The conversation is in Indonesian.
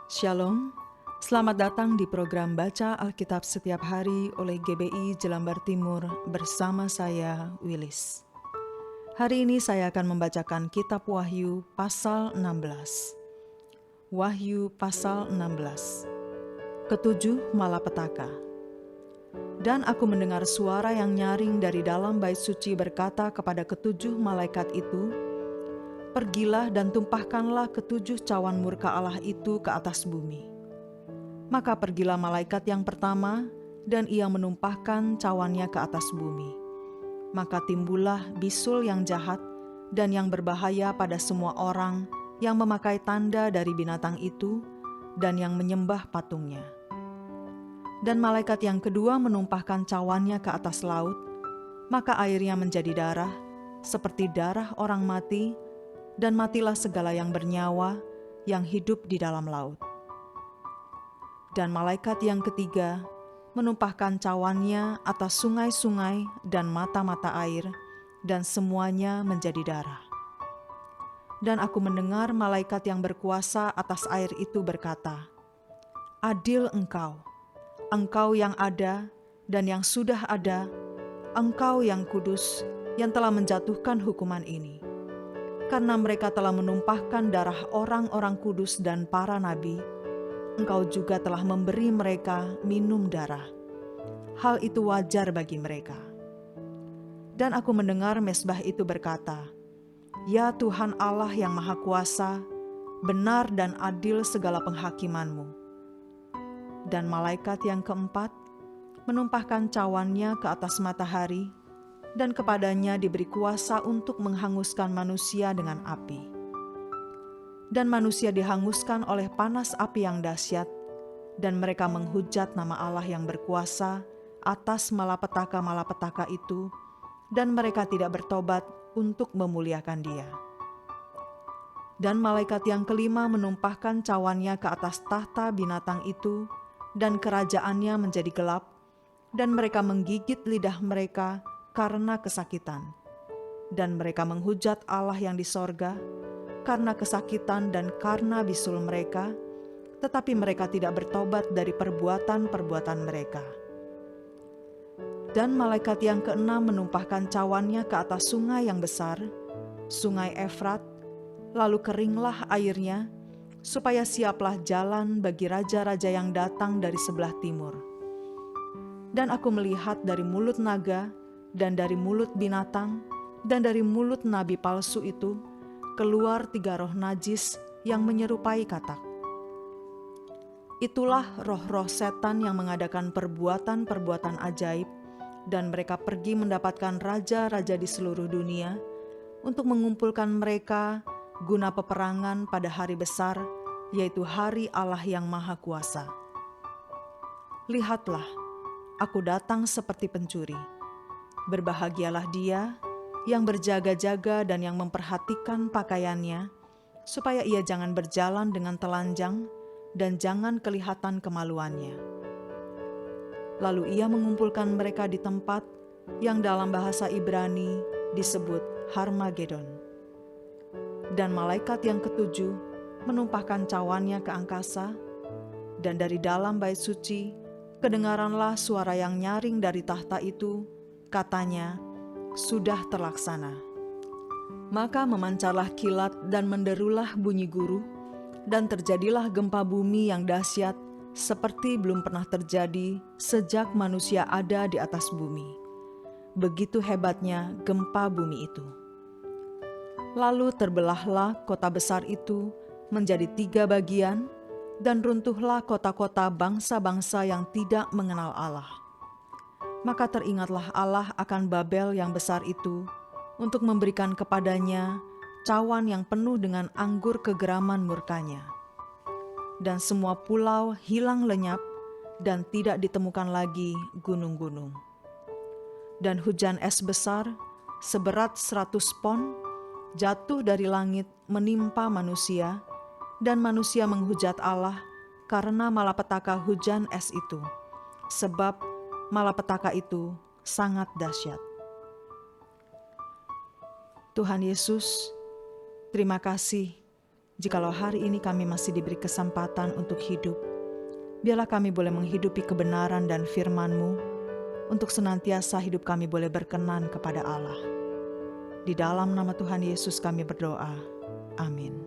Shalom, selamat datang di program Baca Alkitab Setiap Hari oleh GBI Jelambar Timur bersama saya, Willis. Hari ini saya akan membacakan Kitab Wahyu pasal 16. Wahyu pasal 16. Ketujuh malapetaka. Dan aku mendengar suara yang nyaring dari dalam bait suci berkata kepada ketujuh malaikat itu, "Pergilah dan tumpahkanlah ketujuh cawan murka Allah itu ke atas bumi." Maka pergilah malaikat yang pertama, dan ia menumpahkan cawannya ke atas bumi. Maka timbullah bisul yang jahat dan yang berbahaya pada semua orang yang memakai tanda dari binatang itu dan yang menyembah patungnya. Dan malaikat yang kedua menumpahkan cawannya ke atas laut, maka airnya menjadi darah, seperti darah orang mati, dan matilah segala yang bernyawa, yang hidup di dalam laut. Dan malaikat yang ketiga menumpahkan cawannya atas sungai-sungai dan mata-mata air, dan semuanya menjadi darah. Dan aku mendengar malaikat yang berkuasa atas air itu berkata, "Adil engkau, engkau yang ada dan yang sudah ada, engkau yang kudus, yang telah menjatuhkan hukuman ini. Karena mereka telah menumpahkan darah orang-orang kudus dan para nabi, engkau juga telah memberi mereka minum darah. Hal itu wajar bagi mereka." Dan aku mendengar mezbah itu berkata, "Ya Tuhan Allah yang Maha Kuasa, benar dan adil segala penghakiman-Mu." Dan malaikat yang keempat menumpahkan cawannya ke atas matahari, dan kepadanya diberi kuasa untuk menghanguskan manusia dengan api. Dan manusia dihanguskan oleh panas api yang dahsyat, dan mereka menghujat nama Allah yang berkuasa atas malapetaka-malapetaka itu, dan mereka tidak bertobat untuk memuliakan Dia. Dan malaikat yang kelima menumpahkan cawannya ke atas tahta binatang itu, dan kerajaannya menjadi gelap, dan mereka menggigit lidah mereka karena kesakitan. Dan mereka menghujat Allah yang di sorga karena kesakitan dan karena bisul mereka, tetapi mereka tidak bertobat dari perbuatan-perbuatan mereka. Dan malaikat yang keenam menumpahkan cawannya ke atas sungai yang besar, sungai Efrat, lalu keringlah airnya, supaya siaplah jalan bagi raja-raja yang datang dari sebelah timur. Dan aku melihat dari mulut naga, dan dari mulut binatang, dan dari mulut nabi palsu itu, keluar 3 roh najis yang menyerupai katak. Itulah roh-roh setan yang mengadakan perbuatan-perbuatan ajaib, dan mereka pergi mendapatkan raja-raja di seluruh dunia, untuk mengumpulkan mereka guna peperangan pada hari besar, yaitu hari Allah yang Maha Kuasa. Lihatlah, aku datang seperti pencuri. Berbahagialah dia yang berjaga-jaga dan yang memperhatikan pakaiannya, supaya ia jangan berjalan dengan telanjang dan jangan kelihatan kemaluannya. Lalu ia mengumpulkan mereka di tempat yang dalam bahasa Ibrani disebut Harmagedon. Dan malaikat yang ketujuh menumpahkan cawannya ke angkasa, dan dari dalam bait suci kedengaranlah suara yang nyaring dari tahta itu, katanya, "Sudah terlaksana." Maka memancarlah kilat dan menderulah bunyi guru, dan terjadilah gempa bumi yang dahsyat, seperti belum pernah terjadi sejak manusia ada di atas bumi. Begitu hebatnya gempa bumi itu. Lalu terbelahlah kota besar itu menjadi 3 bagian, dan runtuhlah kota-kota bangsa-bangsa yang tidak mengenal Allah. Maka teringatlah Allah akan Babel yang besar itu, untuk memberikan kepadanya cawan yang penuh dengan anggur kegeraman murkanya. Dan semua pulau hilang lenyap, dan tidak ditemukan lagi gunung-gunung. Dan hujan es besar seberat 100 pon jatuh dari langit menimpa manusia, dan manusia menghujat Allah karena malapetaka hujan es itu, sebab malapetaka itu sangat dahsyat. Tuhan Yesus, terima kasih Jikalau hari ini kami masih diberi kesempatan untuk hidup, biarlah kami boleh menghidupi kebenaran dan firman-Mu, untuk senantiasa hidup kami boleh berkenan kepada Allah. Di dalam nama Tuhan Yesus kami berdoa. Amin.